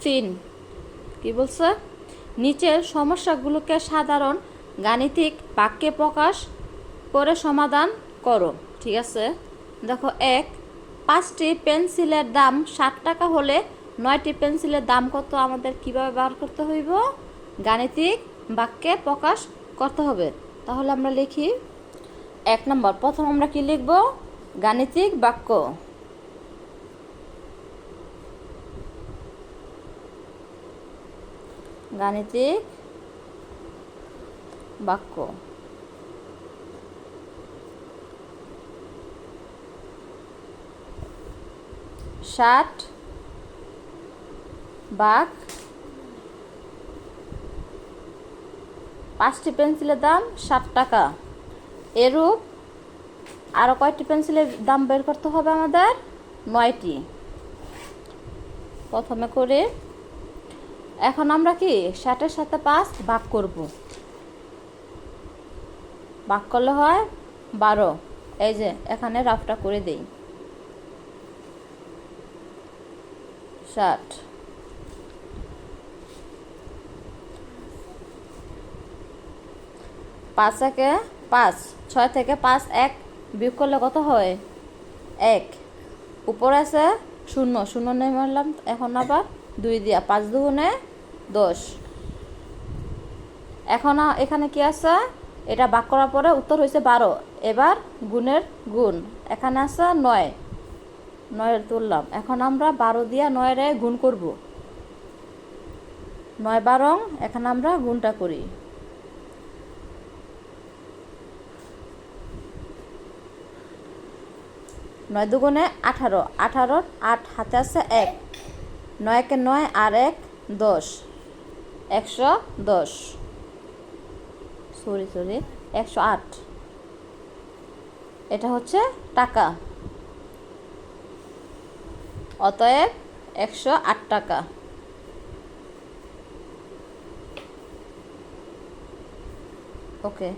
3 কি বলছে, নিচের সমস্যাগুলোকে সাধারণ গাণিতিক বাক্যে প্রকাশ করে সমাধান করো। ঠিক আছে, দেখো 1, 5টি পেন্সিলের দাম 60 টাকা হলে 9টি পেন্সিলের দাম কত আমাদের কিভাবে বার করতে হইব, গাণিতিক বাক্যে প্রকাশ করতে হবে। তাহলে আমরা লিখি 1 নম্বর, প্রথম আমরা কি লিখব, গাণিতিক বাক্য। গাণিতিক বাক্য। ষাট ভাগ 5টি পেন্সিলের দাম 60 টাকা। এরূপ আরও কয়টি পেন্সিলের দাম বের করতে হবে আমাদের, 9টি। প্রথমে করে এখন আমরা কি 60-এর সাথে 5 ভাগ করব, ভাগ করলে হয় 12। এই যে এখানে রাফটা করে দেই, 60। 5 একে 5, 6 থেকে 5 1 বিয়োগ করলে কত হয়, 1। উপরে আছে 0, 0 নিয়ে মারলাম, এখন আবার 2 দিয়া, 5 দুগুণে 10। এখন এখানে কি আছে, এটা ভাগ করার পরে উত্তর হয়েছে 12। এবার গুণের গুণ, এখানে আছে 9, 9 তুললাম। এখন আমরা 12 দিয়া 9-রে গুণ করব, 9 12, এখানে আমরা গুণটা করি। 9 দুগুণে 18, 18 8 হাতে আছে 1, 9 একে 9 আর 1 10, 110, সরি 108। এটা হচ্ছে টাকা, অতএব 108 টাকা। ওকে।